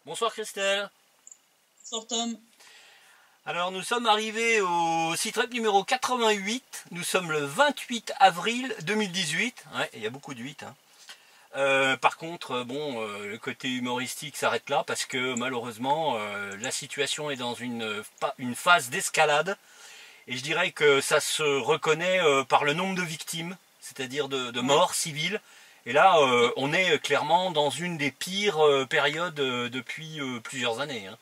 Bonsoir Christelle. Bonsoir Tom. Alors nous sommes arrivés au site web numéro 88. Nous sommes le 28 avril 2018. Ouais, il y a beaucoup de 8. Hein. Par contre, le côté humoristique s'arrête là parce que malheureusement, la situation est dans une phase d'escalade. Et je dirais que ça se reconnaît par le nombre de victimes, c'est-à-dire de morts civiles. Et là, on est clairement dans une des pires périodes depuis plusieurs années. Hein.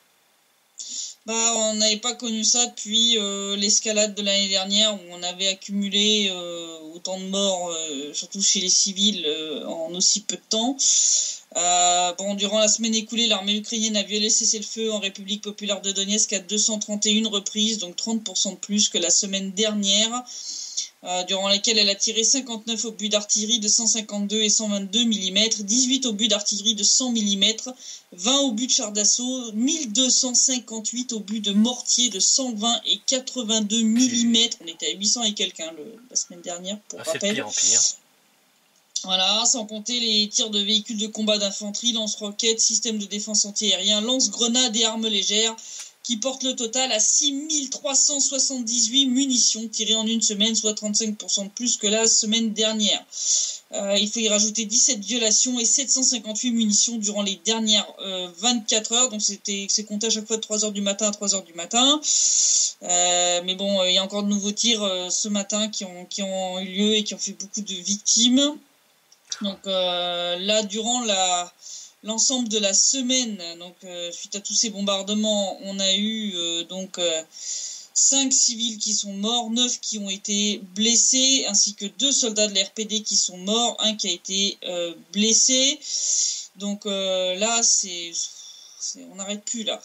Bah, on n'avait pas connu ça depuis l'escalade de l'année dernière où on avait accumulé autant de morts, surtout chez les civils, en aussi peu de temps. Durant la semaine écoulée, l'armée ukrainienne a violé cessez-le-feu en République populaire de Donetsk à 231 reprises, donc 30% de plus que la semaine dernière. Durant laquelle elle a tiré 59 obus d'artillerie de 152 et 122 mm, 18 obus d'artillerie de 100 mm, 20 obus de chars d'assaut, 1258 obus de mortier de 120 et 82 mm. On était à 800 et quelques la semaine dernière, pour rappel. C'est de pire en pire. Voilà, sans compter les tirs de véhicules de combat d'infanterie, lance-roquettes, systèmes de défense antiaérien, lance-grenades et armes légères, qui porte le total à 6378 munitions tirées en une semaine, soit 35% de plus que la semaine dernière. Il faut y rajouter 17 violations et 758 munitions durant les dernières 24 heures. Donc c'est compté à chaque fois de 3h du matin à 3h du matin. Mais bon, il y a encore de nouveaux tirs ce matin qui ont eu lieu et qui ont fait beaucoup de victimes. Donc là, durant l'ensemble de la semaine, donc suite à tous ces bombardements, on a eu 5 civils qui sont morts, 9 qui ont été blessés, ainsi que 2 soldats de l'RPD qui sont morts, un qui a été blessé. Donc là, on n'arrête plus là.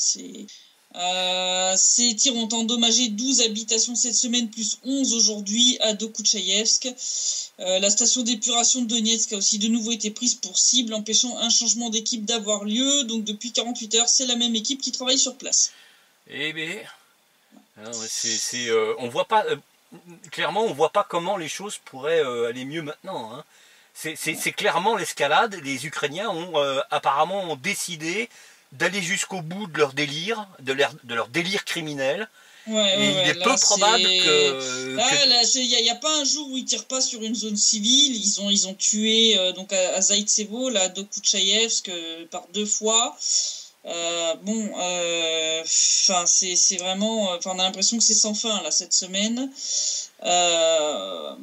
Ces tirs ont endommagé 12 habitations cette semaine, plus 11 aujourd'hui à Dokuchaïevsk. La station d'épuration de Donetsk a aussi de nouveau été prise pour cible, empêchant un changement d'équipe d'avoir lieu. Donc depuis 48 heures, c'est la même équipe qui travaille sur place. Eh bien, on voit pas clairement, on voit pas comment les choses pourraient aller mieux maintenant. Hein. C'est clairement l'escalade. Les Ukrainiens ont apparemment décidé d'aller jusqu'au bout de leur délire, de leur délire criminel. Il est peu probable que... Là, il n'y a pas un jour où ils tirent pas sur une zone civile. Ils ont tué donc à Zaïtsevo, là, Dokuchaïevsk, par 2 fois. C'est vraiment... on a l'impression que c'est sans fin, là, cette semaine. À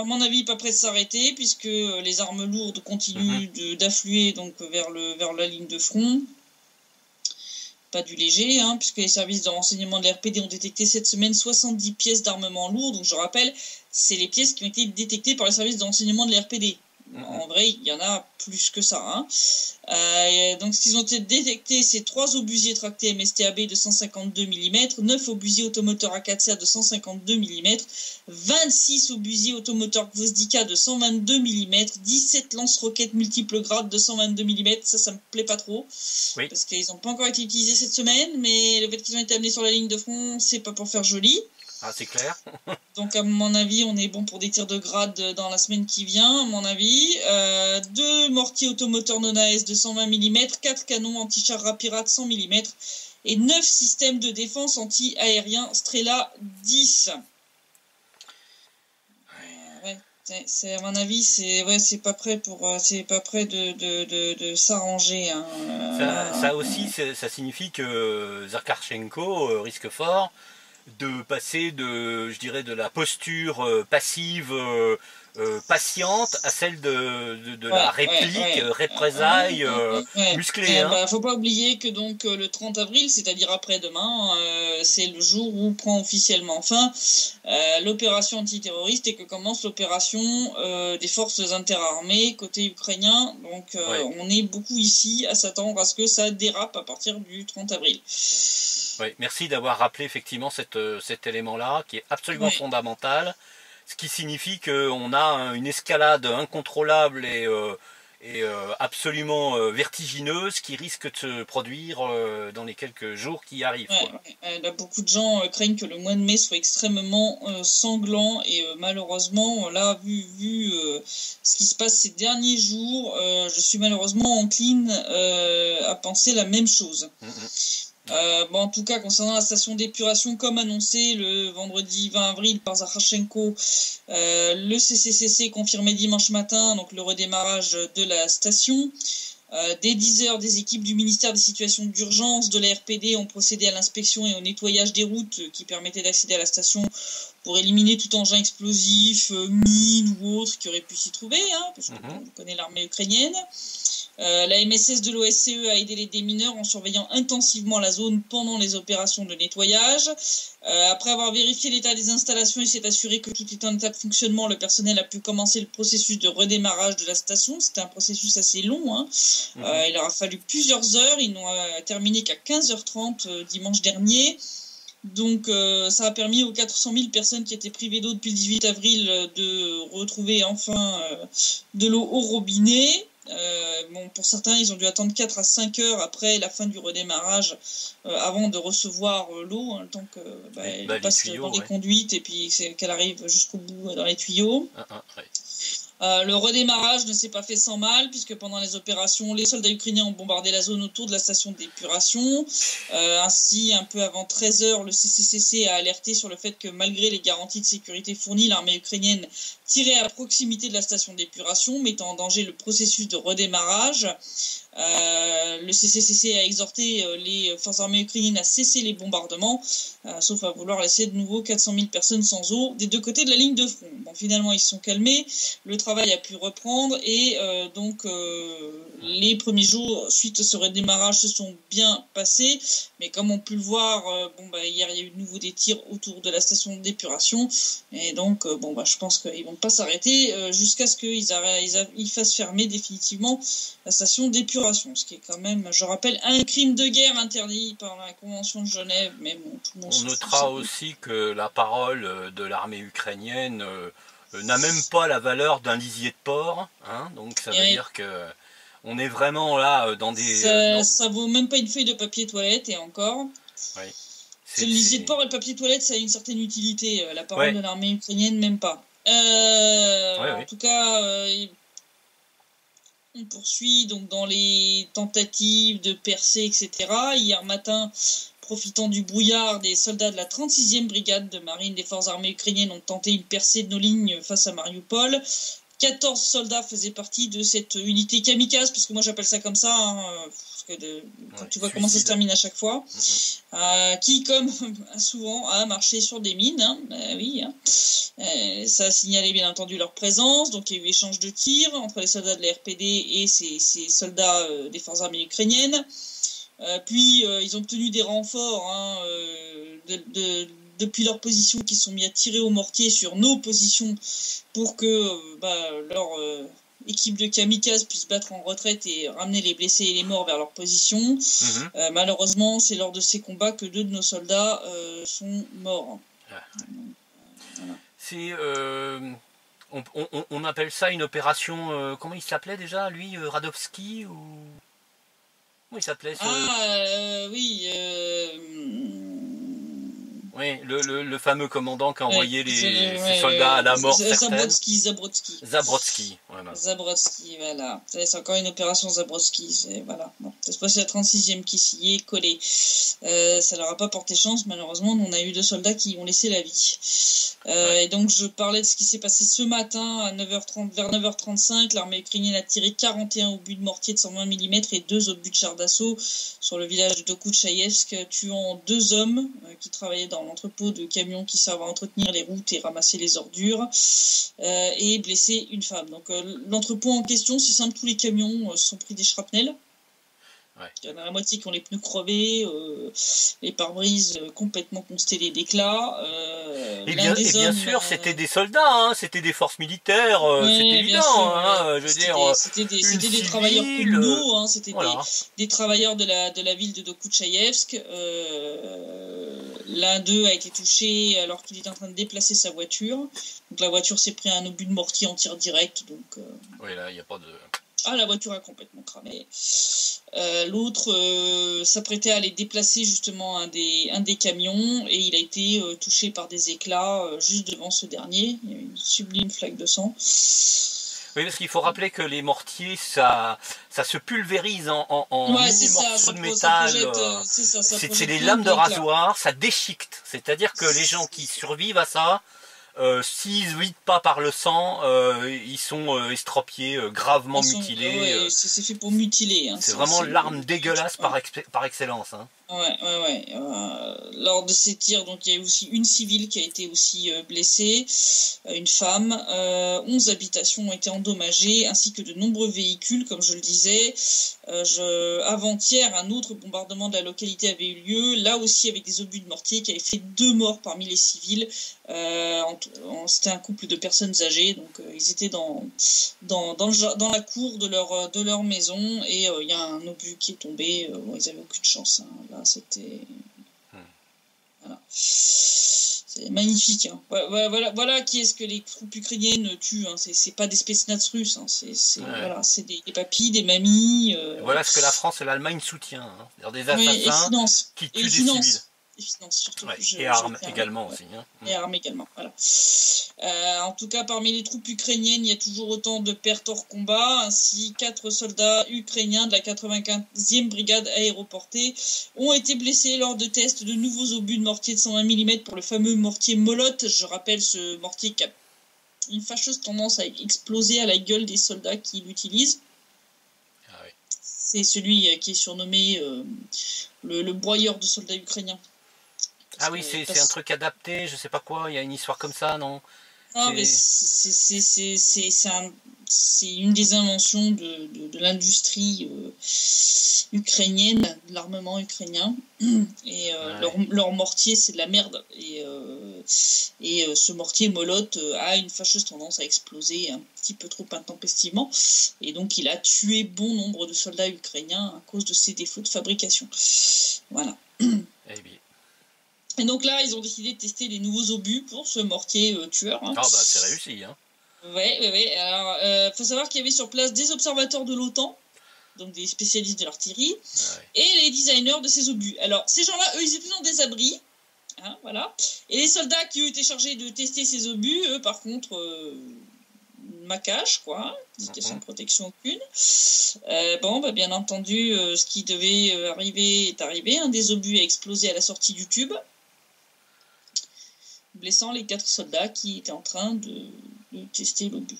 mon avis, pas prêt de s'arrêter, puisque les armes lourdes continuent d'affluer donc vers la ligne de front. Pas du léger, puisque les services de renseignement de l'RPD ont détecté cette semaine 70 pièces d'armement lourd. Donc je rappelle, c'est les pièces qui ont été détectées par les services de renseignement de l'RPD. En vrai, il y en a plus que ça. Donc ce qu'ils ont été détectés, c'est 3 obusiers tractés MSTAB de 152 mm, 9 obusiers automoteurs A4CA de 152 mm, 26 obusiers automoteurs Gvozdika de 122 mm, 17 lance-roquettes multiples grades de 122 mm. Ça me plaît pas trop, parce qu'ils n'ont pas encore été utilisés cette semaine, mais le fait qu'ils ont été amenés sur la ligne de front, c'est pas pour faire joli. Ah, c'est clair. Donc à mon avis, on est bon pour des tirs de grade dans la semaine qui vient, à mon avis. 2 mortiers automoteurs non-AS de 120 mm, 4 canons anti-char Rapirat 100 mm et 9 systèmes de défense anti-aérien Strela 10. À mon avis, c'est pas prêt de s'arranger. Ça aussi, ça signifie que Zakharchenko risque fort de passer de la posture passive, patiente, à celle de la réplique, représailles musclée. Faut pas oublier que donc le 30 avril, c'est-à-dire après-demain, c'est le jour où prend officiellement fin l'opération antiterroriste et que commence l'opération des forces interarmées côté ukrainien. Donc on est beaucoup ici à s'attendre à ce que ça dérape à partir du 30 avril. Oui, merci d'avoir rappelé effectivement cet élément-là qui est absolument fondamental, ce qui signifie qu'on a une escalade incontrôlable absolument vertigineuse qui risque de se produire dans les quelques jours qui arrivent. Là, beaucoup de gens craignent que le mois de mai soit extrêmement sanglant et malheureusement, là, vu ce qui se passe ces derniers jours, je suis malheureusement encline à penser la même chose. En tout cas, concernant la station d'épuration, comme annoncé le vendredi 20 avril par Zakharchenko, le CCCC confirmait dimanche matin donc le redémarrage de la station. Dès 10 heures, des équipes du ministère des situations d'urgence de la RPD ont procédé à l'inspection et au nettoyage des routes qui permettaient d'accéder à la station pour éliminer tout engin explosif, mine ou autre qui aurait pu s'y trouver, parce qu'on connaît l'armée ukrainienne. La MSS de l'OSCE a aidé les démineurs en surveillant intensivement la zone pendant les opérations de nettoyage. Après avoir vérifié l'état des installations et s'est assuré que tout était en état de fonctionnement, le personnel a pu commencer le processus de redémarrage de la station. C'était un processus assez long. Il leur a fallu plusieurs heures. Ils n'ont terminé qu'à 15h30 dimanche dernier. Donc ça a permis aux 400 000 personnes qui étaient privées d'eau depuis le 18 avril de retrouver enfin de l'eau au robinet. Pour certains, ils ont dû attendre 4 à 5 heures après la fin du redémarrage avant de recevoir l'eau, le temps qu'elle passe dans les conduites et puis qu'elle arrive jusqu'au bout dans les tuyaux. Le redémarrage ne s'est pas fait sans mal, puisque pendant les opérations, les soldats ukrainiens ont bombardé la zone autour de la station d'épuration. Ainsi, un peu avant 13 heures, le CCCC a alerté sur le fait que malgré les garanties de sécurité fournies, l'armée ukrainienne tirait à proximité de la station d'épuration, mettant en danger le processus de redémarrage. Le CCCC a exhorté les forces armées ukrainiennes à cesser les bombardements, sauf à vouloir laisser de nouveau 400 000 personnes sans eau des deux côtés de la ligne de front. Bon, finalement, ils se sont calmés, le travail a pu reprendre et les premiers jours suite à ce redémarrage se sont bien passés, mais comme on peut le voir, hier il y a eu de nouveau des tirs autour de la station d'épuration et donc je pense qu'ils vont pas s'arrêter jusqu'à ce qu'ils fassent fermer définitivement la station d'épuration, ce qui est quand même, je rappelle, un crime de guerre interdit par la Convention de Genève, mais bon, tout le monde on notera aussi que la parole de l'armée ukrainienne n'a même pas la valeur d'un lisier de porc, donc ça veut dire que on est vraiment là dans des... Ça vaut même pas une feuille de papier toilette, et encore... Oui. Le lisier de porc et le papier toilette, ça a une certaine utilité, la parole de l'armée ukrainienne, même pas. En tout cas... on poursuit donc dans les tentatives de percée, etc. Hier matin, profitant du brouillard, des soldats de la 36e brigade de marine des forces armées ukrainiennes ont tenté une percée de nos lignes face à Mariupol. 14 soldats faisaient partie de cette unité kamikaze, parce que moi j'appelle ça comme ça, parce que quand tu vois comment ça se termine à chaque fois, qui, comme souvent, a marché sur des mines, ça a signalé bien entendu leur présence, donc il y a eu échange de tirs entre les soldats de la RPD et ces soldats des forces armées ukrainiennes. Puis ils ont obtenu des renforts depuis leur position, qui sont mis à tirer au mortier sur nos positions pour que leur équipe de kamikazes puisse battre en retraite et ramener les blessés et les morts vers leur position. Malheureusement, c'est lors de ces combats que 2 de nos soldats sont morts. Voilà. C'est... on appelle ça une opération... comment il s'appelait déjà, lui, Radovski ou... Comment il s'appelait Oui, le fameux commandant qui a envoyé ses soldats à la mort. Zabrodsky, voilà. Zabrodsky, voilà. C'est encore une opération Zabrodsky. Voilà. Bon, ça se passe à la 36e qui s'y est collée. Ça leur a pas porté chance, malheureusement. On a eu 2 soldats qui ont laissé la vie. Et donc, je parlais de ce qui s'est passé ce matin à 9h30, vers 9h35. L'armée ukrainienne a tiré 41 obus de mortier de 120 mm et 2 obus de chars d'assaut sur le village de Dokuchaïevsk, tuant 2 hommes qui travaillaient dans l'entrepôt de camions qui servent à entretenir les routes et ramasser les ordures, et blessé une femme. Donc l'entrepôt en question, c'est simple, tous les camions se sont pris des shrapnels. Il y en a la moitié qui ont les pneus crevés, les pare-brises complètement constellés d'éclats. Et bien sûr, c'était des soldats, c'était des forces militaires, c'est évident. C'était des travailleurs communaux, c'était des travailleurs de la ville de Dokuchaïevsk. L'un d'eux a été touché alors qu'il était en train de déplacer sa voiture. Donc la voiture s'est pris un obus de mortier en tir direct. Donc, oui, là, il n'y a pas de... Ah, la voiture a complètement cramé. L'autre s'apprêtait à aller déplacer justement un des camions et il a été touché par des éclats juste devant ce dernier. Il y a eu une sublime flaque de sang. Oui, parce qu'il faut rappeler que les mortiers, ça se pulvérise en mini morceaux de métal. C'est des lames de rasoir, ça déchiquette. C'est-à-dire que les gens qui survivent à ça, s'ils ne vident pas par le sang, ils sont estropiés, gravement mutilés. C'est fait pour mutiler. Hein, c'est vraiment l'arme dégueulasse par excellence. Hein. Ouais. Lors de ces tirs, donc il y a aussi une civile qui a été aussi blessée, une femme. 11 habitations ont été endommagées, ainsi que de nombreux véhicules, comme je le disais. Avant-hier, un autre bombardement de la localité avait eu lieu, là aussi avec des obus de mortier qui avaient fait 2 morts parmi les civils. C'était un couple de personnes âgées, donc ils étaient dans la cour de leur maison et il y a un obus qui est tombé. Ils n'avaient aucune chance. Hein. Là, c'était... Voilà. C'est magnifique. Hein. Voilà qui est-ce que les troupes ukrainiennes tuent. Hein. C'est pas des spetsnaz russes. Hein. C'est des papis, des mamies. Voilà ce que la France et l'Allemagne soutiennent. Hein. Des assassins qui tuent des civils. Et finances surtout. Et armes également aussi. Hein. Et armes également, voilà. En tout cas, parmi les troupes ukrainiennes, il y a toujours autant de pertes hors combat. Ainsi, 4 soldats ukrainiens de la 95e brigade aéroportée ont été blessés lors de tests de nouveaux obus de mortier de 120 mm pour le fameux mortier Molot. Je rappelle ce mortier qui a une fâcheuse tendance à exploser à la gueule des soldats qui l'utilisent. Ah oui. C'est celui qui est surnommé le broyeur de soldats ukrainiens. Ah oui, c'est un truc adapté, je sais pas quoi, il y a une histoire comme ça, non? Non, mais c'est une des inventions de l'industrie ukrainienne, de l'armement ukrainien. Et leur mortier, c'est de la merde. Et ce mortier Molot a une fâcheuse tendance à exploser un petit peu trop intempestivement. Et donc, il a tué bon nombre de soldats ukrainiens à cause de ses défauts de fabrication. Voilà. Eh bien. Et donc là, ils ont décidé de tester les nouveaux obus pour ce mortier tueur. Hein. Ah bah c'est réussi. Hein. Ouais. Alors, faut savoir qu'il y avait sur place des observateurs de l'OTAN, donc des spécialistes de l'artillerie, et les designers de ces obus. Alors, ces gens-là, eux, ils étaient dans des abris. Hein, voilà. Et les soldats qui, eux, étaient chargés de tester ces obus, eux, par contre... macache, quoi, ils étaient sans protection aucune. Bien entendu, ce qui devait arriver est arrivé. Un des obus a explosé à la sortie du tube, blessant les 4 soldats qui étaient en train de tester l'obus.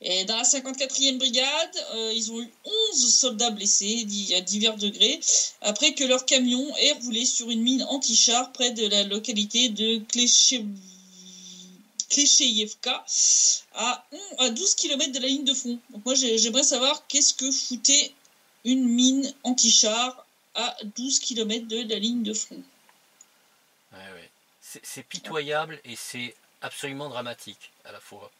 Et dans la 54e brigade, ils ont eu 11 soldats blessés à divers degrés, après que leur camion ait roulé sur une mine anti-char près de la localité de Klesheyevka, à 12 km de la ligne de front. Donc moi, j'aimerais savoir qu'est-ce que foutait une mine anti-char à 12 km de la ligne de front. C'est pitoyable et c'est absolument dramatique à la fois.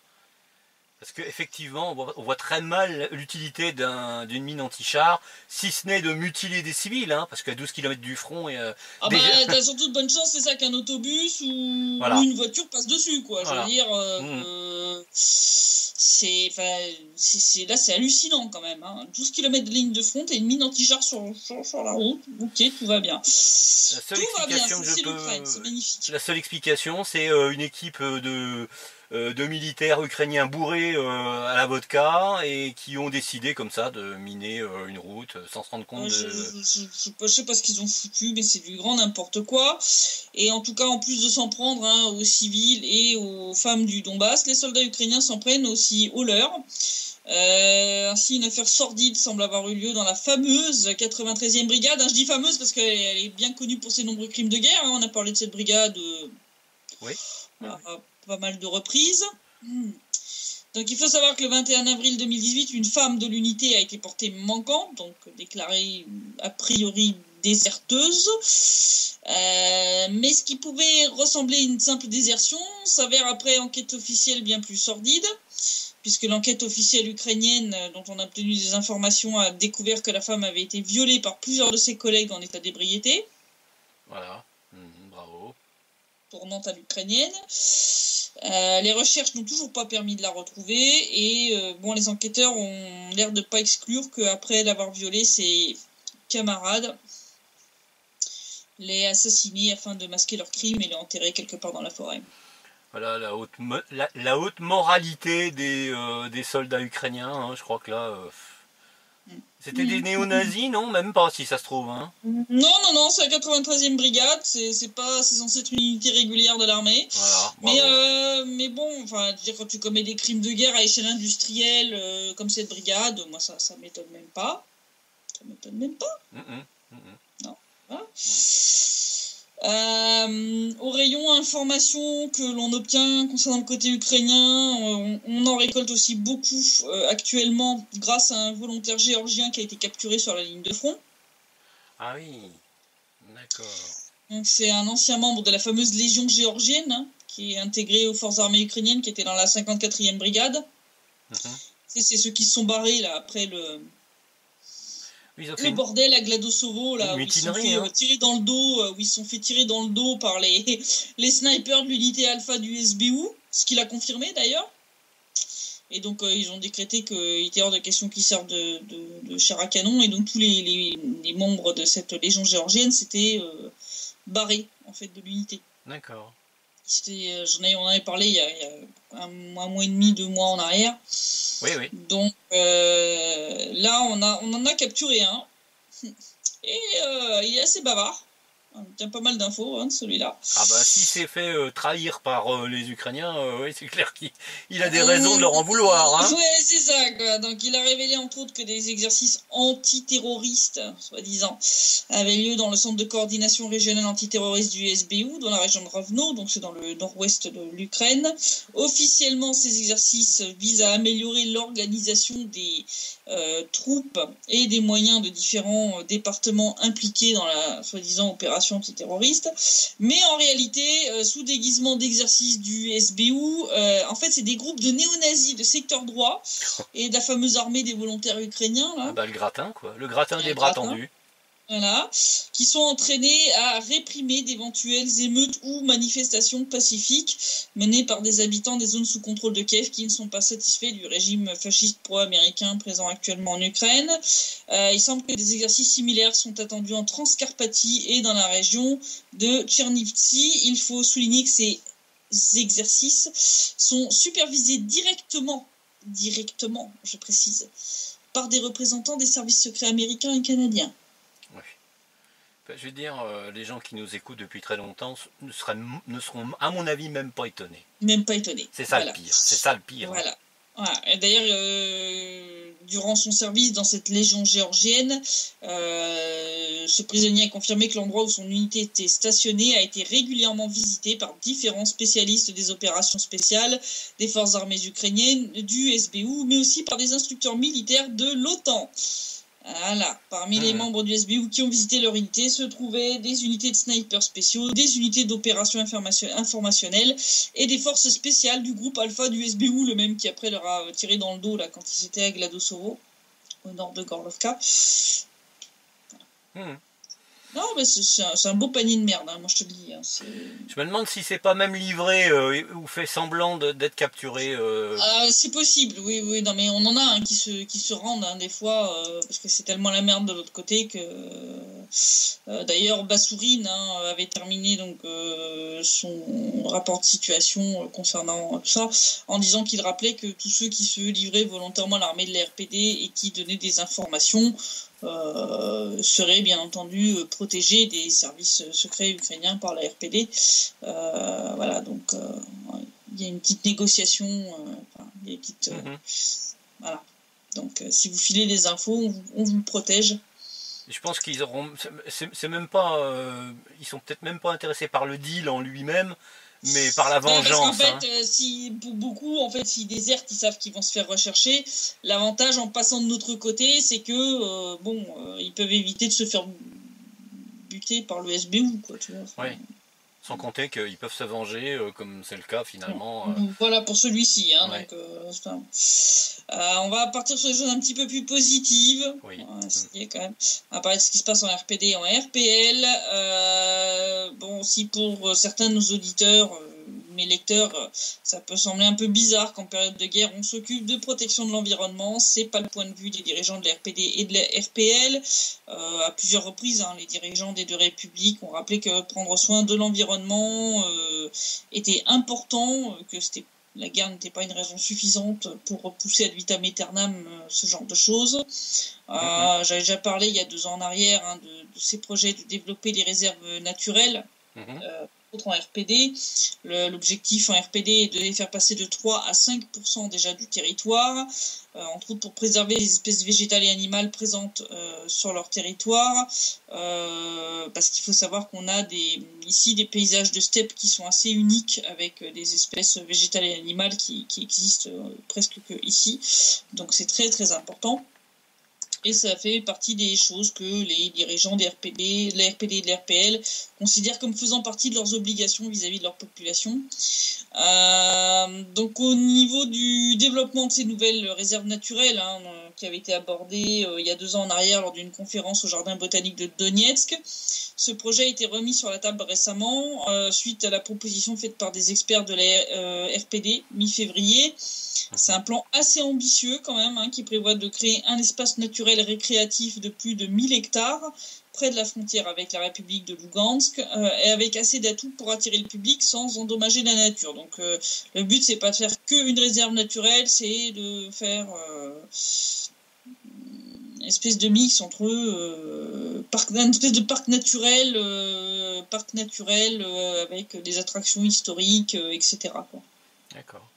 Parce qu'effectivement, on voit très mal l'utilité d'une mine anti-char, si ce n'est de mutiler des civils, hein, parce qu'à 12 km du front... t'as surtout de bonnes chances, c'est ça, qu'un autobus ou une voiture passe dessus, quoi. Voilà. Je veux dire, là, c'est hallucinant, quand même. Hein. 12 km de ligne de front et une mine anti-char sur la route. Ok, tout va bien. C'est magnifique. La seule explication, c'est une équipe de militaires ukrainiens bourrés à la vodka et qui ont décidé comme ça de miner une route sans se rendre compte je sais pas ce qu'ils ont foutu, mais c'est du grand n'importe quoi. Et en tout cas, en plus de s'en prendre aux civils et aux femmes du Donbass, les soldats ukrainiens s'en prennent aussi aux leurs. Ainsi, une affaire sordide semble avoir eu lieu dans la fameuse 93e brigade. Je dis fameuse parce qu'elle est bien connue pour ses nombreux crimes de guerre. On a parlé de cette brigade pas mal de reprises. Donc il faut savoir que le 21 avril 2018, une femme de l'unité a été portée manquante, donc déclarée a priori déserteuse. Mais ce qui pouvait ressembler à une simple désertion s'avère après enquête officielle bien plus sordide. puisque l'enquête officielle ukrainienne, dont on a obtenu des informations, a découvert que la femme avait été violée par plusieurs de ses collègues en état d'ébriété. Voilà, bravo. Tournante à l'ukrainienne. Les recherches n'ont toujours pas permis de la retrouver et les enquêteurs ont l'air de ne pas exclure qu'après l'avoir violée, ses camarades l'aient assassinée afin de masquer leur crime et l'aient enterrée quelque part dans la forêt. Voilà la haute moralité des soldats ukrainiens, hein, je crois que là... C'était des néo-nazis, non? Même pas, si ça se trouve. Hein. Non, c'est la 93e brigade, c'est censé être une unité régulière de l'armée. Voilà, mais bon, enfin, je veux dire, quand tu commets des crimes de guerre à échelle industrielle comme cette brigade, moi ça m'étonne même pas. Ça m'étonne même pas. Non. Voilà. Au rayon information que l'on obtient concernant le côté ukrainien, on en récolte aussi beaucoup actuellement grâce à un volontaire géorgien qui a été capturé sur la ligne de front. Ah oui, d'accord. Donc c'est un ancien membre de la fameuse Légion géorgienne qui est intégré aux forces armées ukrainiennes, qui était dans la 54e brigade. C'est ceux qui se sont barrés là après le bordel à Gladosovo, là, où ils se sont fait tirer dans le dos, où ils se sont fait tirer dans le dos par les snipers de l'unité alpha du SBU, ce qu'il a confirmé d'ailleurs. Et donc ils ont décrété qu'il était hors de question qu'ils servent de chair à canon, et donc tous les membres de cette légion géorgienne s'étaient barrés en fait de l'unité. D'accord. On en avait parlé il y a un mois et demi, 2 mois en arrière. Oui. Donc là, on en a capturé un. Et il est assez bavard. On tient pas mal d'infos, celui-là. Ah bah s'il s'est fait trahir par les Ukrainiens, oui, c'est clair qu'il a des raisons de leur en vouloir. Hein. Ouais, c'est ça, quoi. Donc il a révélé entre autres que des exercices antiterroristes, soi-disant, avaient lieu dans le centre de coordination régionale antiterroriste du SBU, dans la région de Rovno, donc c'est dans le nord-ouest de l'Ukraine. Officiellement, ces exercices visent à améliorer l'organisation des troupes et des moyens de différents départements impliqués dans la soi-disant opération antiterroriste, mais en réalité, sous déguisement d'exercice du SBU, en fait, c'est des groupes de néo-nazis de secteur droit et de la fameuse armée des volontaires ukrainiens. Là. Ah bah, le gratin, quoi. Le gratin des bras tendus. Voilà, qui sont entraînés à réprimer d'éventuelles émeutes ou manifestations pacifiques menées par des habitants des zones sous contrôle de Kiev qui ne sont pas satisfaits du régime fasciste pro-américain présent actuellement en Ukraine. Il semble que des exercices similaires sont attendus en Transcarpathie et dans la région de Tchernivtsi. Il faut souligner que ces exercices sont supervisés directement, je précise, par des représentants des services secrets américains et canadiens. Je veux dire, les gens qui nous écoutent depuis très longtemps ne seront, à mon avis, même pas étonnés. Même pas étonnés. C'est ça, voilà. C'est ça le pire. Voilà. Hein. Voilà. Et d'ailleurs, durant son service dans cette légion géorgienne, ce prisonnier a confirmé que l'endroit où son unité était stationnée a été régulièrement visité par différents spécialistes des opérations spéciales des forces armées ukrainiennes, du SBU, mais aussi par des instructeurs militaires de l'OTAN. Voilà, parmi les membres du SBU qui ont visité leur unité se trouvaient des unités de snipers spéciaux, des unités d'opérations informationnelles et des forces spéciales du groupe Alpha du SBU, le même qui après leur a tiré dans le dos là, quand ils étaient à Gladosovo, au nord de Gorlovka. Non, mais c'est un beau panier de merde, hein, moi je te le dis. Hein, je me demande si c'est pas même livré ou fait semblant d'être capturé. C'est possible, oui. Non, mais on en a qui se rendent des fois, parce que c'est tellement la merde de l'autre côté que... d'ailleurs, Bassourine avait terminé donc son rapport de situation concernant tout ça, en disant qu'il rappelait que tous ceux qui se livraient volontairement à l'armée de la RPD et qui donnaient des informations seraient bien entendu protégés des services secrets ukrainiens par la RPD. Voilà, donc il y a une petite négociation, il y a une petite, voilà. Donc si vous filez des infos, on vous protège. Je pense qu'ils auront, c'est même pas, ils sont peut-être même pas intéressés par le deal en lui-même, mais par la vengeance. Parce qu'en fait, si pour beaucoup, en fait, s'ils désertent, ils savent qu'ils vont se faire rechercher. L'avantage en passant de notre côté, c'est que ils peuvent éviter de se faire buter par le SBU, quoi, tu vois. Enfin, Sans compter qu'ils peuvent se venger, comme c'est le cas finalement. Voilà pour celui-ci. Hein, ouais. Donc, on va partir sur des choses un petit peu plus positives. Oui. On va essayer quand même. On va parler de ce qui se passe en RPD et en RPL. Bon, si pour certains de nos auditeurs, mes lecteurs, ça peut sembler un peu bizarre qu'en période de guerre, on s'occupe de protection de l'environnement. C'est pas le point de vue des dirigeants de la RPD et de la RPL. À plusieurs reprises, hein, les dirigeants des deux républiques ont rappelé que prendre soin de l'environnement était important, que la guerre n'était pas une raison suffisante pour repousser ad vitam aeternam ce genre de choses. J'avais déjà parlé il y a 2 ans en arrière hein, de ces projets de développer les réserves naturelles. En RPD, l'objectif en RPD est de les faire passer de 3 à 5% déjà du territoire, entre autres pour préserver les espèces végétales et animales présentes sur leur territoire, parce qu'il faut savoir qu'on a ici des paysages de steppe qui sont assez uniques, avec des espèces végétales et animales qui existent presque que ici, donc c'est très très important. Et ça fait partie des choses que les dirigeants des RPD, de la RPD et de l'RPL considèrent comme faisant partie de leurs obligations vis-à-vis de leur population. Donc au niveau du développement de ces nouvelles réserves naturelles, hein, qui avaient été abordées il y a 2 ans en arrière lors d'une conférence au Jardin botanique de Donetsk, ce projet a été remis sur la table récemment suite à la proposition faite par des experts de la RPD mi-février. C'est un plan assez ambitieux quand même, hein, qui prévoit de créer un espace naturel récréatif de plus de 1000 hectares près de la frontière avec la République de Lugansk et avec assez d'atouts pour attirer le public sans endommager la nature. Donc le but c'est pas de faire qu'une réserve naturelle, c'est de faire une espèce de mix entre une espèce de parc naturel avec des attractions historiques, etc. quoi. D'accord.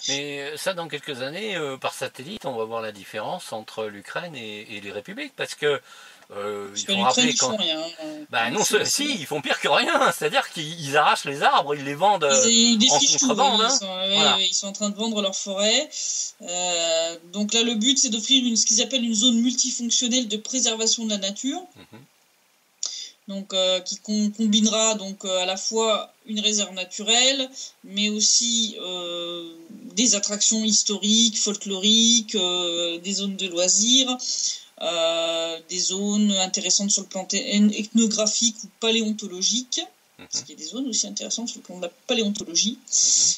Mais ça, dans quelques années, par satellite, on va voir la différence entre l'Ukraine et les républiques, parce que il faut rappeler quand. Ils font rien. Non, ils font pire que rien. C'est-à-dire qu'ils arrachent les arbres, ils les vendent en contrebande. Ils sont en train de vendre leur forêt. Donc là, le but, c'est d'offrir ce qu'ils appellent une zone multifonctionnelle de préservation de la nature. Donc, qui combinera donc à la fois une réserve naturelle, mais aussi des attractions historiques, folkloriques, des zones de loisirs, des zones intéressantes sur le plan ethnographique ou paléontologique, parce qu'il y a des zones aussi intéressantes sur le plan de la paléontologie.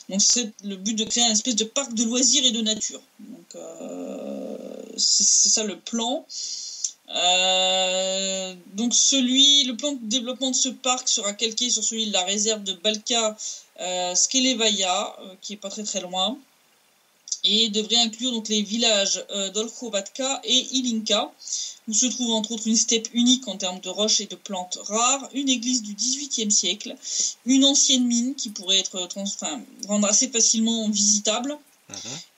Donc, c'est le but de créer une espèce de parc de loisirs et de nature. Donc, c'est ça le plan. Donc le plan de développement de ce parc sera calqué sur celui de la réserve de Balka Skelevaya, qui est pas très très loin, et devrait inclure donc les villages d'Olkhovatka et Ilinka, où se trouve entre autres une steppe unique en termes de roches et de plantes rares, une église du XVIIIe siècle, une ancienne mine qui pourrait être rendre assez facilement visitable,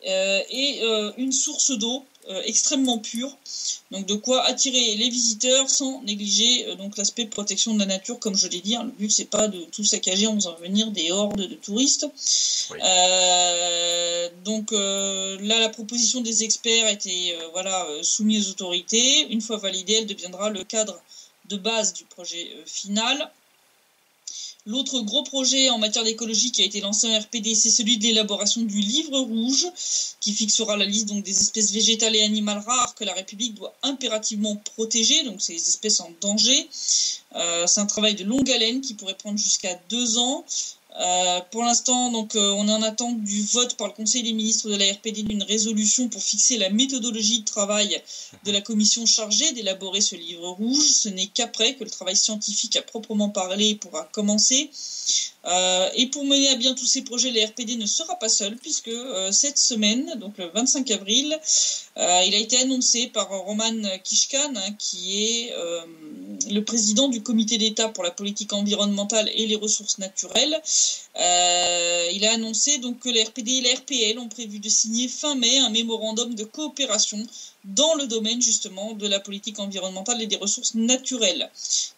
et une source d'eau extrêmement pure, donc de quoi attirer les visiteurs sans négliger donc l'aspect protection de la nature, comme je l'ai dit, hein. Le but c'est pas de tout saccager en faisant venir des hordes de touristes. Oui. Donc là la proposition des experts a été soumise aux autorités. Une fois validée, elle deviendra le cadre de base du projet final. L'autre gros projet en matière d'écologie qui a été lancé en RPD, c'est celui de l'élaboration du livre rouge, qui fixera la liste donc, des espèces végétales et animales rares que la République doit impérativement protéger, donc c'est les espèces en danger. C'est un travail de longue haleine qui pourrait prendre jusqu'à 2 ans. Pour l'instant, donc, on est en attente du vote par le Conseil des ministres de la RPD d'une résolution pour fixer la méthodologie de travail de la commission chargée d'élaborer ce livre rouge. Ce n'est qu'après que le travail scientifique à proprement parler pourra commencer. Et pour mener à bien tous ces projets, la RPD ne sera pas seule, puisque cette semaine, donc le 25 avril, il a été annoncé par Roman Kishkan, hein, qui est le président du comité d'État pour la politique environnementale et les ressources naturelles. Il a annoncé donc que la RPD et la RPL ont prévu de signer fin mai un mémorandum de coopération dans le domaine justement de la politique environnementale et des ressources naturelles.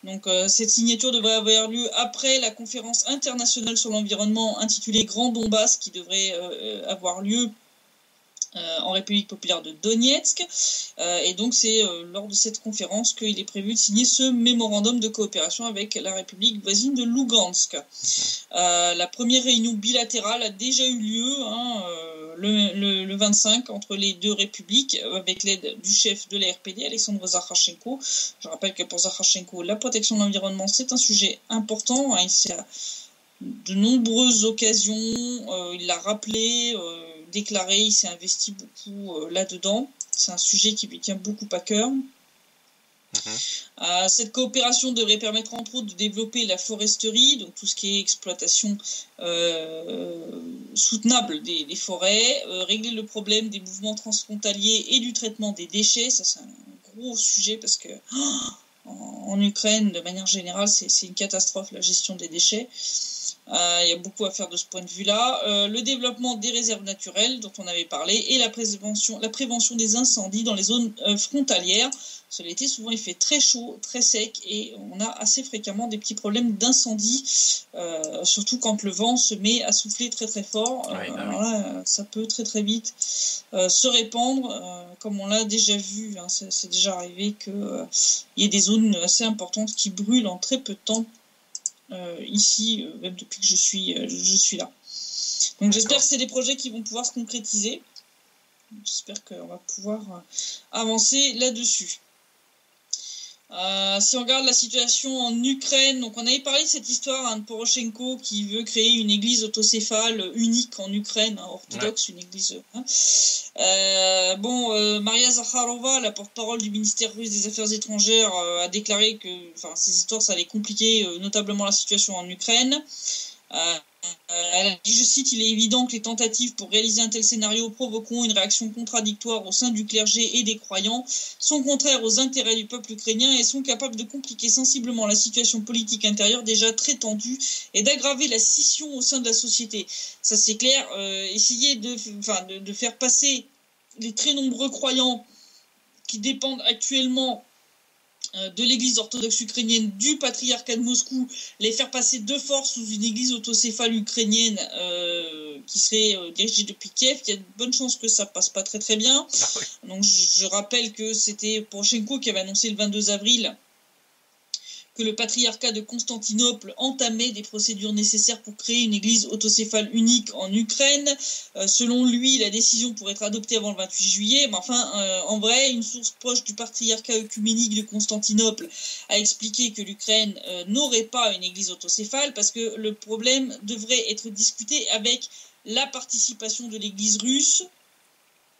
Donc cette signature devrait avoir lieu après la conférence internationale sur l'environnement intitulée Grand Donbass, qui devrait avoir lieu en République populaire de Donetsk. Et donc c'est lors de cette conférence qu'il est prévu de signer ce mémorandum de coopération avec la République voisine de Lugansk. La première réunion bilatérale a déjà eu lieu le 25 entre les deux républiques avec l'aide du chef de la RPD, Alexandre Zakharchenko. Je rappelle que pour Zakharchenko, la protection de l'environnement, c'est un sujet important. Il a de nombreuses occasions, il l'a rappelé, déclaré, il s'est investi beaucoup là-dedans. C'est un sujet qui lui tient beaucoup à cœur. Cette coopération devrait permettre entre autres de développer la foresterie, donc tout ce qui est exploitation soutenable des forêts, régler le problème des mouvements transfrontaliers et du traitement des déchets. Ça, c'est un gros sujet parce que en Ukraine, de manière générale, c'est une catastrophe la gestion des déchets. Il y a beaucoup à faire de ce point de vue-là. Le développement des réserves naturelles dont on avait parlé et la prévention des incendies dans les zones frontalières. Parce que l'été, souvent, il fait très chaud, très sec et on a assez fréquemment des petits problèmes d'incendie, surtout quand le vent se met à souffler très très fort. Là, ça peut très très vite se répandre, comme on l'a déjà vu. C'est déjà arrivé qu'il y ait des zones assez importantes qui brûlent en très peu de temps. Ici, même depuis que je suis là. Donc j'espère que c'est des projets qui vont pouvoir se concrétiser. J'espère qu'on va pouvoir avancer là-dessus. Si on regarde la situation en Ukraine, donc on avait parlé de cette histoire de Poroshenko qui veut créer une église autocéphale unique en Ukraine, orthodoxe, une église. Maria Zakharova, la porte-parole du ministère russe des Affaires étrangères, a déclaré que ces histoires, ça allait compliquer notablement la situation en Ukraine. Elle a dit, je cite, il est évident que les tentatives pour réaliser un tel scénario provoqueront une réaction contradictoire au sein du clergé et des croyants, sont contraires aux intérêts du peuple ukrainien et sont capables de compliquer sensiblement la situation politique intérieure déjà très tendue et d'aggraver la scission au sein de la société. Ça c'est clair, essayer de faire passer les très nombreux croyants qui dépendent actuellement de l'église orthodoxe ukrainienne du patriarcat de Moscou, les faire passer de force sous une église autocéphale ukrainienne qui serait dirigée depuis Kiev, il y a de bonnes chances que ça passe pas très très bien. Donc je rappelle que c'était Poroshenko qui avait annoncé le 22 avril que le patriarcat de Constantinople entamait des procédures nécessaires pour créer une église autocéphale unique en Ukraine. Selon lui, la décision pourrait être adoptée avant le 28 juillet. Mais en vrai, une source proche du patriarcat œcuménique de Constantinople a expliqué que l'Ukraine n'aurait pas une église autocéphale parce que le problème devrait être discuté avec la participation de l'église russe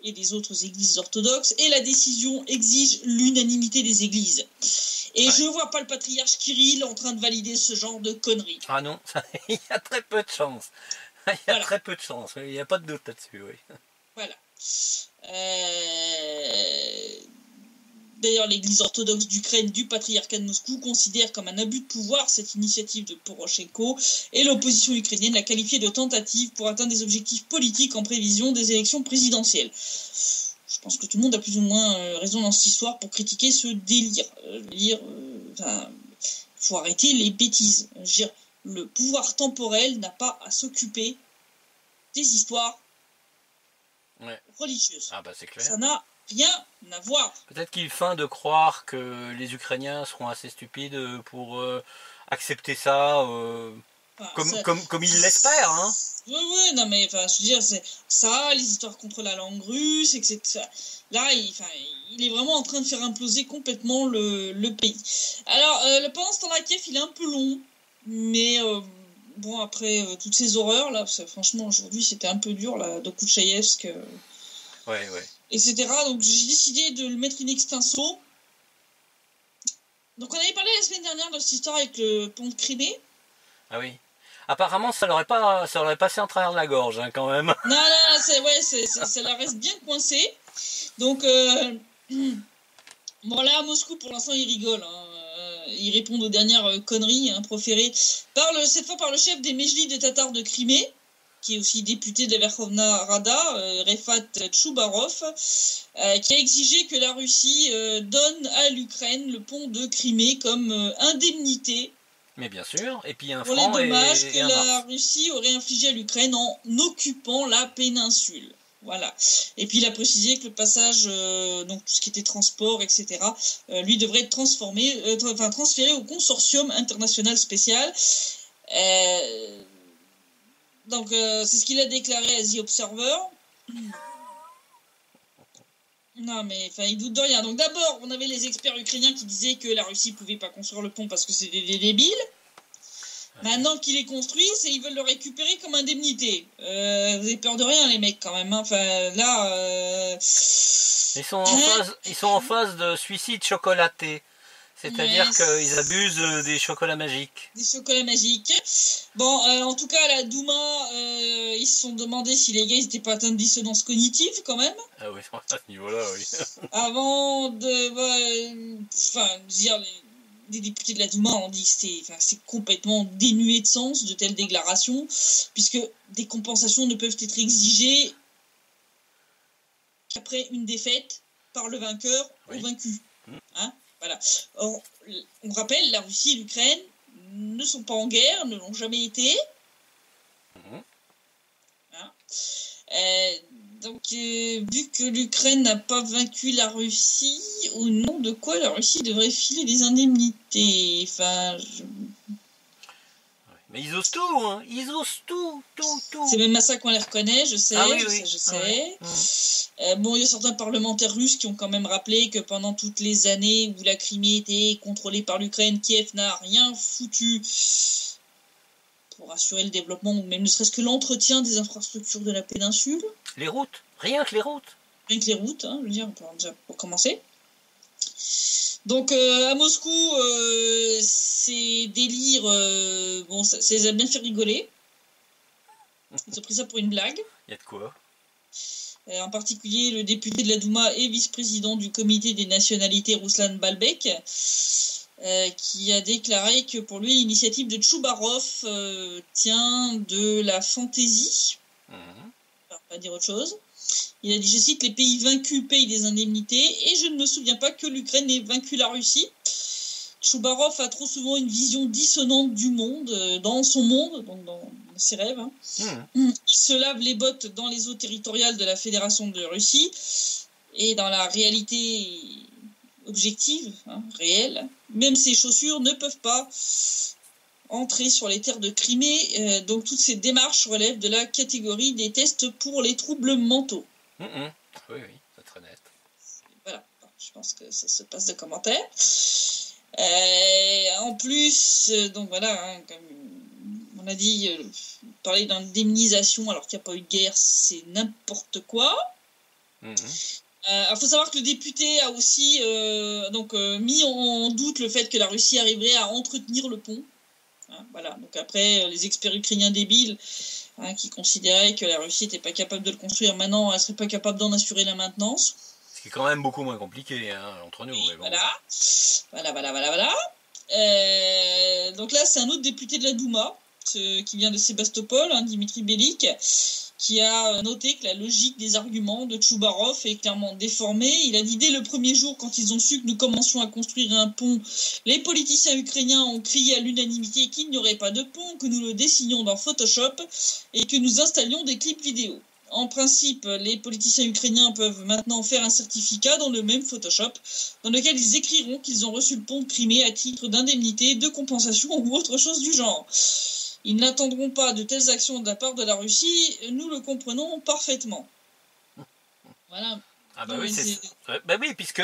et des autres églises orthodoxes, et la décision exige l'unanimité des églises. Et je vois pas le patriarche Kirill en train de valider ce genre de conneries. Ah non, il y a très peu de chance. Il y a très peu de chance, il n'y a pas de doute là-dessus, oui. Voilà. D'ailleurs, l'église orthodoxe d'Ukraine du patriarcat de Moscou considère comme un abus de pouvoir cette initiative de Poroshenko et l'opposition ukrainienne l'a qualifiée de tentative pour atteindre des objectifs politiques en prévision des élections présidentielles. Je pense que tout le monde a plus ou moins raison dans cette histoire pour critiquer ce délire. Il faut arrêter les bêtises. Le pouvoir temporel n'a pas à s'occuper des histoires religieuses. Ah bah c'est clair. Ça n'a rien à voir. Peut-être qu'il feint de croire que les Ukrainiens seront assez stupides pour accepter ça, comme ils l'espèrent. Hein. Oui, non mais je veux dire, c'est ça, les histoires contre la langue russe, etc. Là, il est vraiment en train de faire imploser complètement le pays. Alors, pendant ce temps-là, Kiev, il est un peu long, mais après toutes ces horreurs, là, franchement, aujourd'hui, c'était un peu dur, là, de Kouchaïevsk. Ouais. Etc. Donc j'ai décidé de le mettre in extenso. Donc on avait parlé la semaine dernière de cette histoire avec le pont de Crimée. Ah oui. Apparemment ça l'aurait passé en travers de la gorge hein, quand même. Non, ça la reste bien coincée. Donc là à Moscou pour l'instant ils rigolent. Ils répondent aux dernières conneries proférées cette fois par le chef des Mejlis de Tatars de Crimée, qui est aussi député de la Verkhovna Rada, Refat Choubarov, qui a exigé que la Russie donne à l'Ukraine le pont de Crimée comme indemnité. Mais bien sûr, et puis un franc pour les dommages que la Russie aurait infligés à l'Ukraine en occupant la péninsule. Voilà. Et puis il a précisé que le passage, donc tout ce qui était transport, etc., lui devrait être transféré au consortium international spécial. Donc c'est ce qu'il a déclaré à The Observer. Non mais enfin il doute de rien. Donc d'abord on avait les experts ukrainiens qui disaient que la Russie pouvait pas construire le pont parce que c'était des débiles. Maintenant qu'il est construit, ils veulent le récupérer comme indemnité. Vous avez peur de rien les mecs quand même. Hein. Enfin là. Ils sont en phase de suicide chocolaté. C'est-à-dire qu'ils abusent des chocolats magiques. Des chocolats magiques. Bon, en tout cas, à la Douma, ils se sont demandé si les gars n'étaient pas atteints de dissonance cognitive, quand même. Ah oui, à ce niveau-là, oui. Avant de... dire, les députés de la Douma ont dit que c'est complètement dénué de sens, de telles déclarations, puisque des compensations ne peuvent être exigées qu'après une défaite par le vainqueur au vaincu. Hein? Voilà. Or, on rappelle, la Russie et l'Ukraine ne sont pas en guerre, ne l'ont jamais été. Hein? Donc, vu que l'Ukraine n'a pas vaincu la Russie, au nom de quoi la Russie devrait filer des indemnités? Enfin, Mais ils osent tout, hein. Ils osent tout. C'est même à ça qu'on les reconnaît, je sais. Je sais. Bon, il y a certains parlementaires russes qui ont quand même rappelé que pendant toutes les années où la Crimée était contrôlée par l'Ukraine, Kiev n'a rien foutu pour assurer le développement ou même ne serait-ce que l'entretien des infrastructures de la péninsule. Les routes, rien que les routes. Rien que les routes, hein, je veux dire, déjà pour commencer. Donc à Moscou, ces délires, ça les a bien fait rigoler. Ils ont pris ça pour une blague. Il y a de quoi. En particulier, le député de la Douma et vice-président du comité des nationalités, Ruslan Balbek, qui a déclaré que pour lui, l'initiative de Tchoubarov tient de la fantaisie. Pas dire autre chose. Il a dit, je cite, les pays vaincus payent des indemnités et je ne me souviens pas que l'Ukraine ait vaincu la Russie. Tchoubarov a trop souvent une vision dissonante du monde, dans son monde, donc dans ses rêves. Hein. Il se lave les bottes dans les eaux territoriales de la Fédération de Russie et dans la réalité objective, hein, réelle, même ses chaussures ne peuvent pas entrer sur les terres de Crimée. Donc toutes ces démarches relèvent de la catégorie des tests pour les troubles mentaux. Oui, c'est très net. Voilà, je pense que ça se passe de commentaires. En plus, donc voilà, hein, comme on a dit, parler d'indemnisation alors qu'il n'y a pas eu de guerre, c'est n'importe quoi. Il faut savoir que le député a aussi mis en doute le fait que la Russie arriverait à entretenir le pont. Hein, voilà. Donc après, les experts ukrainiens débiles qui considéraient que la Russie n'était pas capable de le construire, maintenant elle ne serait pas capable d'en assurer la maintenance. Ce qui est quand même beaucoup moins compliqué, hein, entre nous. Oui, mais bon. Voilà. Donc là, c'est un autre député de la Douma, qui vient de Sébastopol, hein, Dimitri Belik, qui a noté que la logique des arguments de Tchoubarov est clairement déformée. Il a dit dès le premier jour, quand ils ont su que nous commencions à construire un pont, les politiciens ukrainiens ont crié à l'unanimité qu'il n'y aurait pas de pont, que nous le dessinions dans Photoshop et que nous installions des clips vidéo. En principe, les politiciens ukrainiens peuvent maintenant faire un certificat dans le même Photoshop, dans lequel ils écriront qu'ils ont reçu le pont de Crimée à titre d'indemnité, de compensation ou autre chose du genre. Ils n'attendront pas de telles actions de la part de la Russie, nous le comprenons parfaitement. Voilà. Ah bah oui, puisque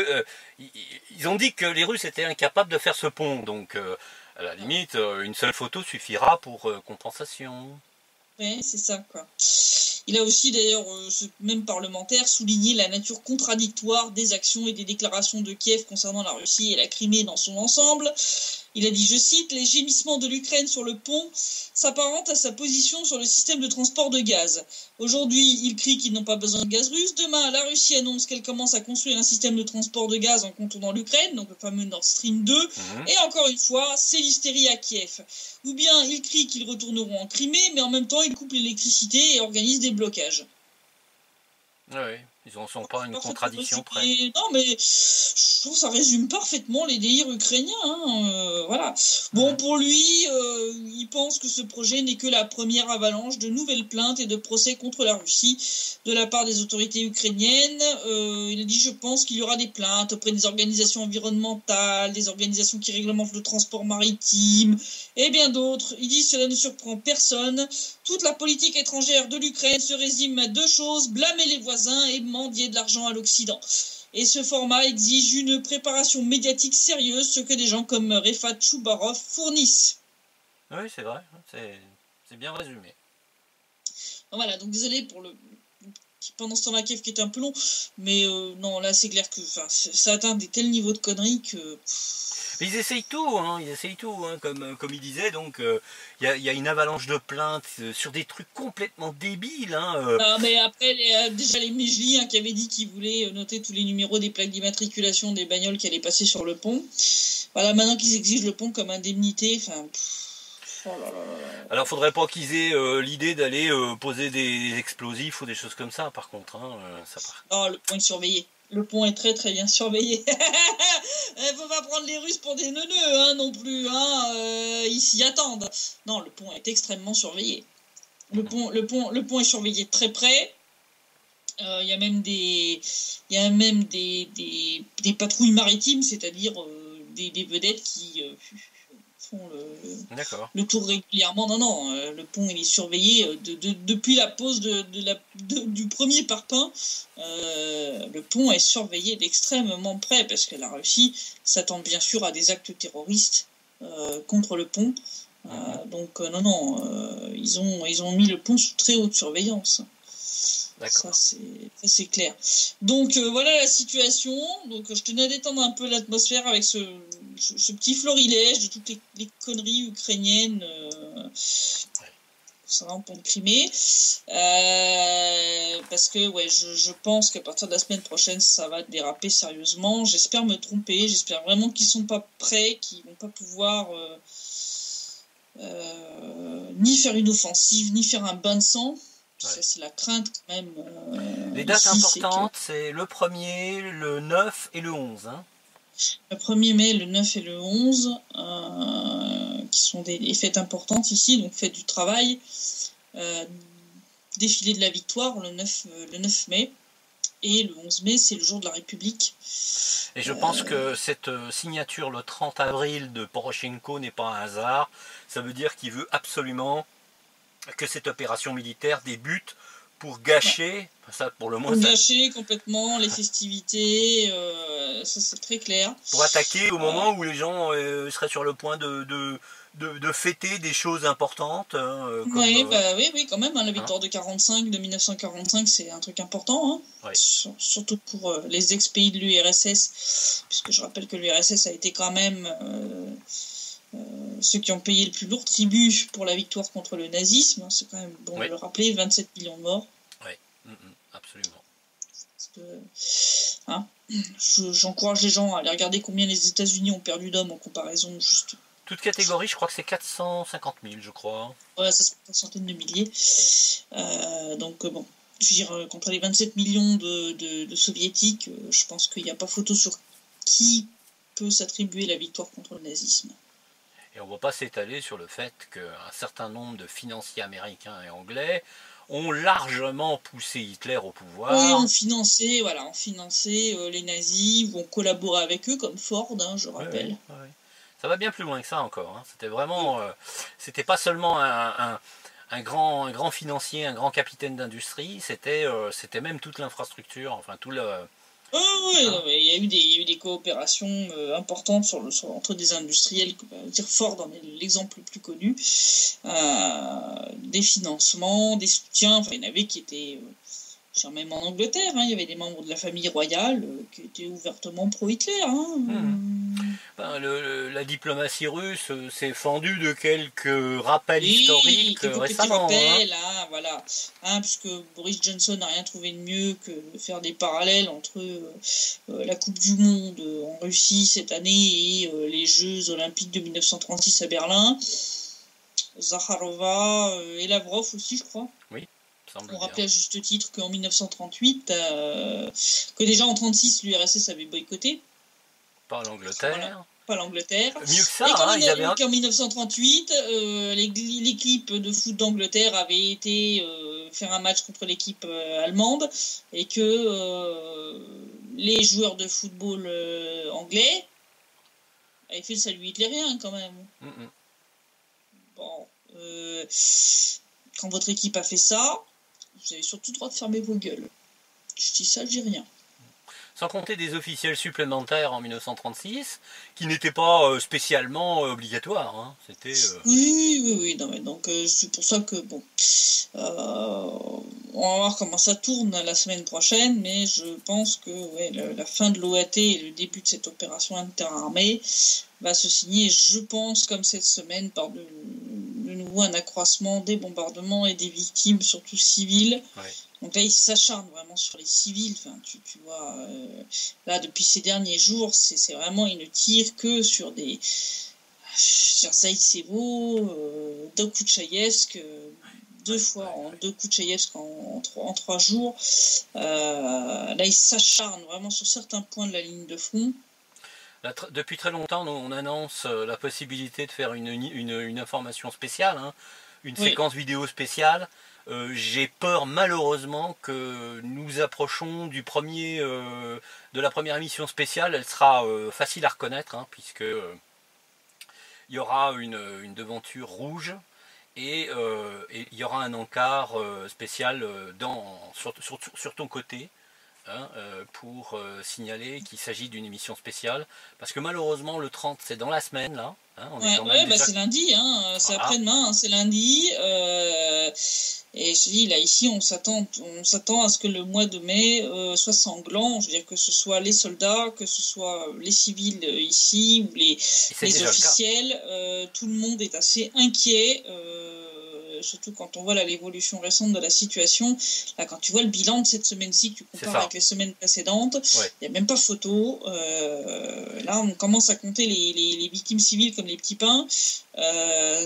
ils ont dit que les Russes étaient incapables de faire ce pont, donc à la limite, une seule photo suffira pour compensation. Oui, c'est ça, quoi. Il a aussi, d'ailleurs, ce même parlementaire, souligné la nature contradictoire des actions et des déclarations de Kiev concernant la Russie et la Crimée dans son ensemble. Il a dit, je cite, « Les gémissements de l'Ukraine sur le pont s'apparentent à sa position sur le système de transport de gaz. Aujourd'hui, il crie qu'ils n'ont pas besoin de gaz russe. Demain, la Russie annonce qu'elle commence à construire un système de transport de gaz en contournant l'Ukraine, donc le fameux Nord Stream 2. Et encore une fois, c'est l'hystérie à Kiev. Ou bien, il crie qu'ils retourneront en Crimée, mais en même temps, il coupe l'électricité et organise des blocages. » Oui, ils n'en sont pas une contradiction près. Non, mais je trouve que ça résume parfaitement les délires ukrainiens. Hein, voilà. Bon, pour lui, il pense que ce projet n'est que la première avalanche de nouvelles plaintes et de procès contre la Russie de la part des autorités ukrainiennes. Il a dit, je pense qu'il y aura des plaintes auprès des organisations environnementales, des organisations qui réglementent le transport maritime et bien d'autres. Il dit, cela ne surprend personne. Toute la politique étrangère de l'Ukraine se résume à deux choses, blâmer les voisins et mendier de l'argent à l'Occident. Et ce format exige une préparation médiatique sérieuse, ce que des gens comme Refat Choubarov fournissent. Oui, c'est vrai, c'est bien résumé. Voilà, donc désolé pour le pendant ce temps-là qui était un peu long, mais non, là c'est clair que ça atteint des tels niveaux de conneries que... Mais ils essayent tout, comme il disait, donc il y a une avalanche de plaintes sur des trucs complètement débiles. Mais après, déjà les Mejli qui avaient dit qu'ils voulaient noter tous les numéros des plaques d'immatriculation des bagnoles qui allaient passer sur le pont. Voilà, maintenant qu'ils exigent le pont comme indemnité, oh là là là. Alors, faudrait pas qu'ils aient l'idée d'aller poser des explosifs ou des choses comme ça, par contre. Ça part. Non, le pont est surveillé. Le pont est très très bien surveillé. Faut pas prendre les Russes pour des neuneux non plus. Ils s'y attendent. Non, le pont est extrêmement surveillé. Le pont est surveillé de très près. Il y a même des patrouilles maritimes, c'est-à-dire des vedettes qui font le tour régulièrement. Non, le pont il est surveillé depuis la pose du premier parpaing. Le pont est surveillé d'extrêmement près parce que la Russie s'attend bien sûr à des actes terroristes contre le pont. Donc ils ont mis le pont sous très haute surveillance. Ça c'est clair. Donc voilà la situation. Donc je tenais à détendre un peu l'atmosphère avec ce petit florilège de toutes les conneries ukrainiennes concernant le pont de Crimée. Parce que je pense qu'à partir de la semaine prochaine ça va déraper sérieusement. J'espère me tromper. J'espère vraiment qu'ils sont pas prêts, qu'ils vont pas pouvoir ni faire une offensive, ni faire un bain de sang. Ça, c'est la crainte quand même. Les dates importantes, c'est le 1er, le 9 et le 11. Le 1er mai, le 9 et le 11, qui sont des fêtes importantes ici, donc fête du travail. Défilé de la victoire le 9 mai. Et le 11 mai, c'est le jour de la République. Et je pense que cette signature le 30 avril de Poroshenko n'est pas un hasard. Ça veut dire qu'il veut absolument que cette opération militaire débute pour gâcher, ça pour le moins... Pour gâcher complètement les festivités, ça c'est très clair. Pour attaquer au moment où les gens seraient sur le point de fêter des choses importantes. Oui, quand même, la victoire de 1945, c'est un truc important. Surtout pour les ex-pays de l'URSS, puisque je rappelle que l'URSS a été quand même... ceux qui ont payé le plus lourd tribut pour la victoire contre le nazisme, c'est quand même bon de le rappeler, 27 millions de morts. Oui, absolument. J'encourage les gens à aller regarder combien les États-Unis ont perdu d'hommes en comparaison. Juste. Toute catégorie, je crois que c'est 450 000, je crois. Ouais, ça se compte en centaines de milliers. Donc bon, je veux dire, contre les 27 millions de soviétiques, je pense qu'il n'y a pas photo sur qui peut s'attribuer la victoire contre le nazisme. Et on ne va pas s'étaler sur le fait qu'un certain nombre de financiers américains et anglais ont largement poussé Hitler au pouvoir. Oui, ont financé les nazis, ou ont collaboré avec eux, comme Ford, je rappelle. Oui. Ça va bien plus loin que ça encore. C'était vraiment... c'était pas seulement un grand financier, un grand capitaine d'industrie, c'était même toute l'infrastructure, enfin tout le... il y a eu des coopérations importantes entre des industriels, Ford en est l'exemple le plus connu, des financements, des soutiens, il y en avait qui étaient, même en Angleterre, il y avait des membres de la famille royale qui étaient ouvertement pro-Hitler. La diplomatie russe s'est fendue de quelques rappels historiques récemment. Voilà. Puisque Boris Johnson n'a rien trouvé de mieux que de faire des parallèles entre la Coupe du Monde en Russie cette année et les Jeux Olympiques de 1936 à Berlin. Zakharova et Lavrov aussi, je crois. Oui. On rappelait à juste titre qu'en 1938, que déjà en 1936, l'URSS avait boycotté. Pas l'Angleterre. Voilà. pas l'Angleterre. Mieux que ça, hein, qu'en 1938, l'équipe de foot d'Angleterre avait été faire un match contre l'équipe allemande et que les joueurs de football anglais avaient fait le salut hitlérien quand même. Bon, quand votre équipe a fait ça, vous avez surtout le droit de fermer vos gueules. Je dis ça, je dis rien. Sans compter des officiels supplémentaires en 1936, qui n'étaient pas spécialement obligatoires. Hein. C'était. Oui. Non, mais donc c'est pour ça que bon, on va voir comment ça tourne la semaine prochaine, mais je pense que la fin de l'OAT et le début de cette opération interarmée va se signer, je pense, comme cette semaine, par de nouveau un accroissement des bombardements et des victimes, surtout civiles. Ouais. Donc là, ils s'acharnent vraiment sur les civils. Enfin, tu vois, là, depuis ces derniers jours, c'est vraiment, ils ne tirent que sur des... Saïd Sevo, deux coups de Chaïevsk, deux coups de Chaïevsk en 3 jours. Là, ils s'acharnent vraiment sur certains points de la ligne de front. Depuis très longtemps, nous, on annonce la possibilité de faire une information spéciale, hein, une séquence vidéo spéciale. J'ai peur malheureusement que nous approchons de la première émission spéciale. Elle sera facile à reconnaître, hein, puisque il y aura une devanture rouge et il y aura un encart spécial sur ton côté. Hein, pour signaler qu'il s'agit d'une émission spéciale, parce que malheureusement le 30 c'est dans la semaine là. Hein, c'est lundi, hein, c'est après-demain, hein, c'est lundi. Et je dis là ici on s'attend à ce que le mois de mai soit sanglant. Je veux dire que ce soit les soldats, que ce soit les civils ici ou les officiels, tout le monde est assez inquiet. Surtout quand on voit l'évolution récente de la situation. Là, quand tu vois le bilan de cette semaine-ci, que tu compares avec les semaines précédentes, il n'y a même pas photo. Là, on commence à compter les victimes civiles comme les petits pains.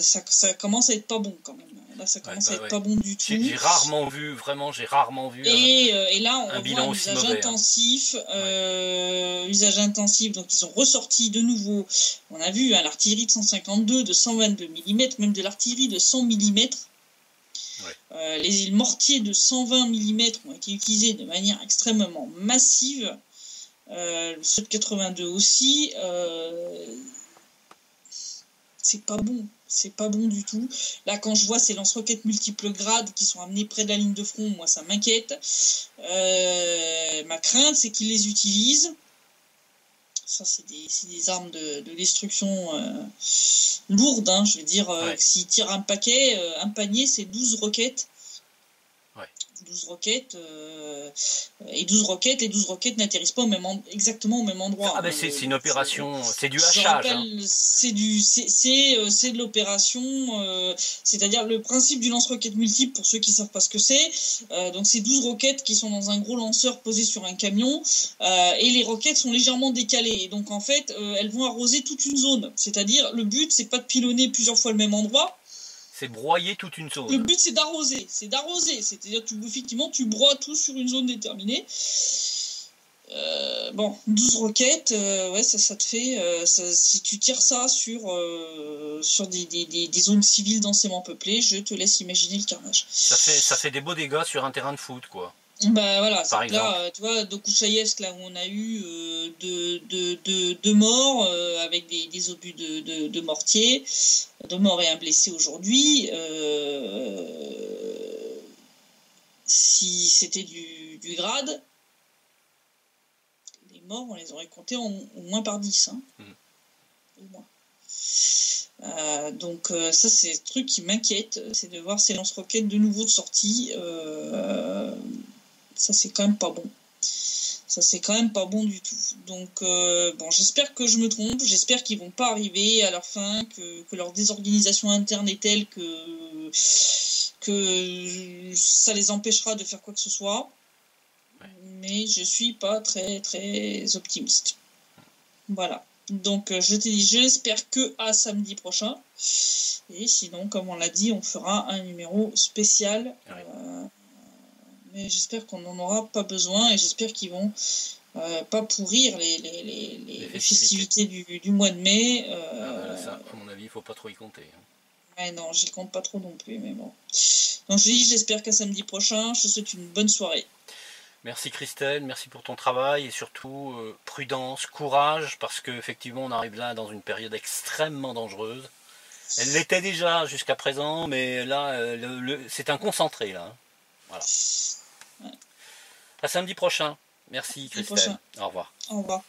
Ça commence à être pas bon quand même. Là, ça commence à être pas bon du tout. J'ai rarement vu et là, on voit un usage intensif. Usage intensif, donc ils ont ressorti de nouveau. On a vu l'artillerie de 152, de 122 mm, même de l'artillerie de 100 mm. Les mortiers de 120 mm ont été utilisés de manière extrêmement massive. Ceux de 82 aussi. C'est pas bon. C'est pas bon du tout. Là, quand je vois ces lance-roquettes multiples grades qui sont amenés près de la ligne de front, moi, ça m'inquiète. Ma crainte, c'est qu'ils les utilisent. Ça, c'est des armes de destruction lourdes. Hein. Je veux dire, s'ils tirent un panier, c'est 12 roquettes. 12 roquettes, et 12 roquettes n'atterrissent pas exactement au même endroit. Ah ben c'est une opération, c'est du hachage. C'est de l'opération, c'est-à-dire le principe du lance-roquette multiple, pour ceux qui ne savent pas ce que c'est. Donc c'est 12 roquettes qui sont dans un gros lanceur posé sur un camion, et les roquettes sont légèrement décalées. Et donc en fait, elles vont arroser toute une zone. C'est-à-dire, le but, c'est pas de pilonner plusieurs fois le même endroit. C'est broyer toute une zone. Le but, c'est d'arroser. C'est-à-dire, tu broies tout sur une zone déterminée. 12 roquettes, ça te fait... si tu tires ça sur des zones civiles densément peuplées, je te laisse imaginer le carnage. Ça fait des beaux dégâts sur un terrain de foot, quoi. Bah voilà, c'est là, tu vois, Dokuchaïevsk, là où on a eu deux morts avec des obus de mortier, 2 morts et un blessé aujourd'hui. Si c'était du grade, les morts, on les aurait comptés au moins par 10. Hein. Au moins. Donc ça, c'est le truc qui m'inquiète, c'est de voir ces lance-roquettes de nouveau de sortie. Ça, c'est quand même pas bon. Ça, c'est quand même pas bon du tout. Donc, j'espère que je me trompe. J'espère qu'ils vont pas arriver à leur fin, que leur désorganisation interne est telle que ça les empêchera de faire quoi que ce soit. Mais je suis pas très, très optimiste. Voilà. Donc, je te dis, je l'espère que à samedi prochain. Et sinon, comme on l'a dit, on fera un numéro spécial. Mais j'espère qu'on n'en aura pas besoin et j'espère qu'ils vont pas pourrir les festivités du mois de mai. Ça, à mon avis, il faut pas trop y compter. Ouais, non, j'y compte pas trop non plus, mais bon. Donc je dis, j'espère qu'à samedi prochain, je te souhaite une bonne soirée. Merci Christelle, merci pour ton travail et surtout prudence, courage, parce qu'effectivement on arrive là dans une période extrêmement dangereuse. Elle l'était déjà jusqu'à présent, mais là c'est un concentré là. Voilà. Ouais. À samedi prochain. Merci Christelle. Au revoir. Au revoir.